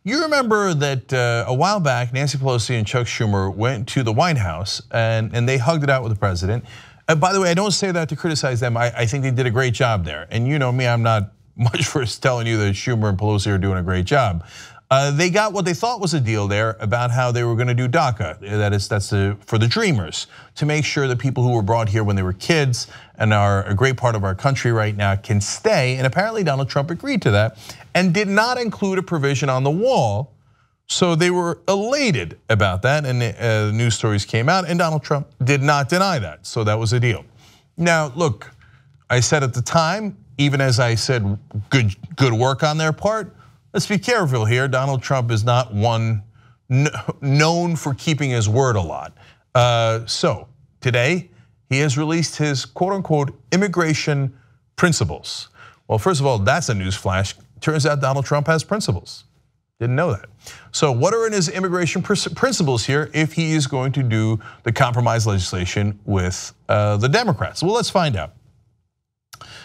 You remember that a while back, Nancy Pelosi and Chuck Schumer went to the White House and they hugged it out with the president. By the way, I don't say that to criticize them. I think they did a great job there. And you know me, I'm not much for telling you that Schumer and Pelosi are doing a great job. They got what they thought was a deal there about how they were going to do DACA. That's for the dreamers, to make sure that people who were brought here when they were kids and are a great part of our country right now can stay. And apparently Donald Trump agreed to that and did not include a provision on the wall. So they were elated about that, and the news stories came out, and Donald Trump did not deny that. So that was a deal. Now, look, I said at the time, even as I said good work on their part, let's be careful here. Donald Trump is not one known for keeping his word a lot. So today, he has released his quote unquote immigration principles. Well, first of all, that's a news flash. Turns out Donald Trump has principles. Didn't know that. So what are in his immigration principles here if he is going to do the compromise legislation with the Democrats? Well, let's find out.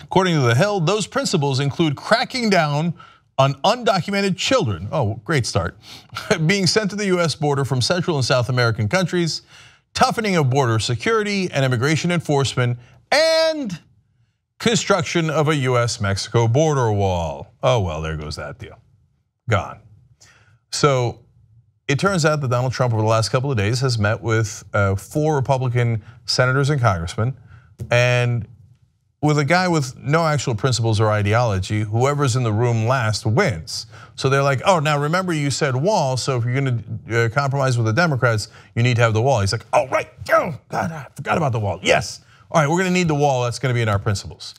According to The Hill, those principles include cracking down on undocumented children, great start, being sent to the U.S. border from Central and South American countries, toughening of border security and immigration enforcement, and construction of a U.S. Mexico border wall. Oh, well, there goes that deal. Gone. So it turns out that Donald Trump over the last couple of days has met with 4 Republican senators and congressmen, and with a guy with no actual principles or ideology, whoever's in the room last wins. So they're like, oh, now remember you said wall, so if you're gonna compromise with the Democrats, you need to have the wall. He's like, oh, right, oh, God, I forgot about the wall, yes. All right, we're gonna need the wall, that's gonna be in our principles.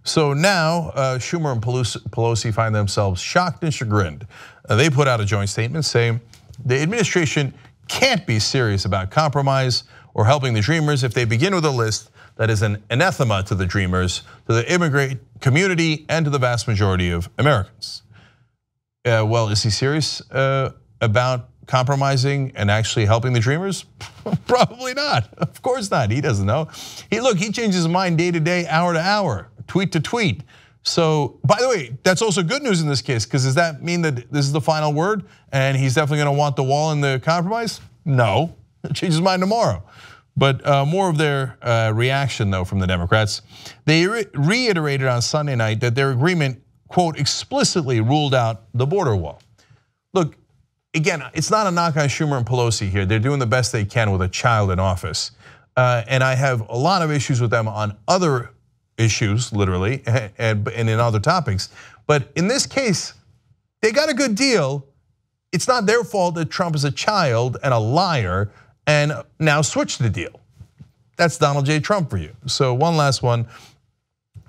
So now Schumer and Pelosi find themselves shocked and chagrined. They put out a joint statement saying the administration can't be serious about compromise or helping the dreamers if they begin with a list that is an anathema to the dreamers, to the immigrant community, and to the vast majority of Americans. Well, is he serious about compromising and actually helping the dreamers? Probably not, of course not, he doesn't know. He changes his mind day to day, hour to hour, tweet to tweet. So, by the way, that's also good news in this case, because does that mean that this is the final word and he's definitely gonna want the wall and the compromise? No, he'll change his mind tomorrow. But more of their reaction, though, from the Democrats. They reiterated on Sunday night that their agreement, quote, explicitly ruled out the border wall. Look, again, it's not a knock on Schumer and Pelosi here. They're doing the best they can with a child in office. And I have a lot of issues with them on other issues, literally, and in other topics. But in this case, they got a good deal. It's not their fault that Trump is a child and a liar and now switch the deal. That's Donald J. Trump for you. So one last one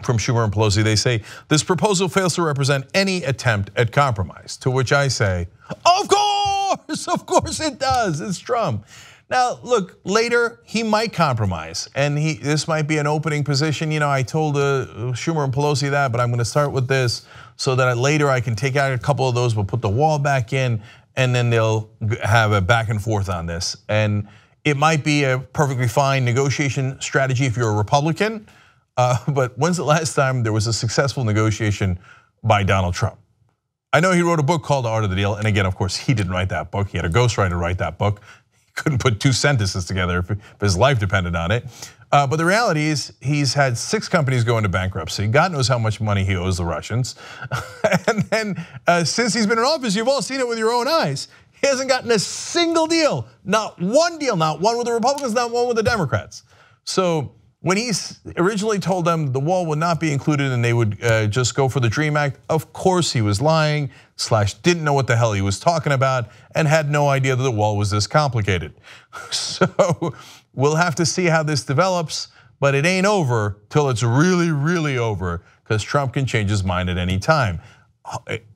from Schumer and Pelosi. They say, this proposal fails to represent any attempt at compromise, to which I say, of course it does, it's Trump. Now, look, later he might compromise, and this might be an opening position. You know, I told Schumer and Pelosi that, but I'm gonna start with this so that later I can take out a couple of those, but put the wall back in, and then they'll have a back and forth on this. And it might be a perfectly fine negotiation strategy if you're a Republican, but when's the last time there was a successful negotiation by Donald Trump? I know he wrote a book called The Art of the Deal, and again, of course, he didn't write that book. He had a ghostwriter write that book. He couldn't put 2 sentences together if his life depended on it. But the reality is he's had 6 companies go into bankruptcy. God knows how much money he owes the Russians. And then since he's been in office, you've all seen it with your own eyes. He hasn't gotten a single deal, not one deal, not one with the Republicans, not one with the Democrats. So when he originally told them the wall would not be included and they would just go for the DREAM Act, of course he was lying, / didn't know what the hell he was talking about, and had no idea that the wall was this complicated. So we'll have to see how this develops, but it ain't over till it's really, really over, because Trump can change his mind at any time.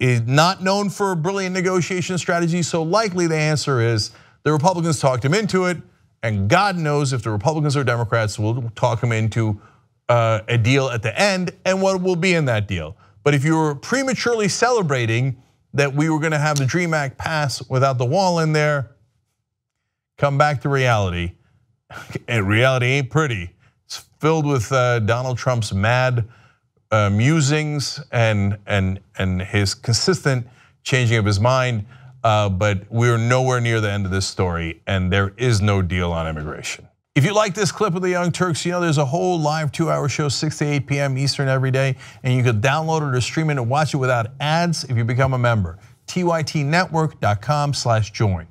Is not known for brilliant negotiation strategies, so likely the answer is the Republicans talked him into it, and God knows if the Republicans or Democrats will talk him into a deal at the end and what will be in that deal. But if you were prematurely celebrating that we were gonna have the DREAM Act pass without the wall in there, come back to reality. And reality ain't pretty. It's filled with Donald Trump's mad musings and his consistent changing of his mind. but we're nowhere near the end of this story, and there is no deal on immigration. If you like this clip of the Young Turks, you know there's a whole live 2-hour show, 6 to 8 p.m. Eastern every day, and you can download it or stream it and watch it without ads if you become a member. tytnetwork.com/join.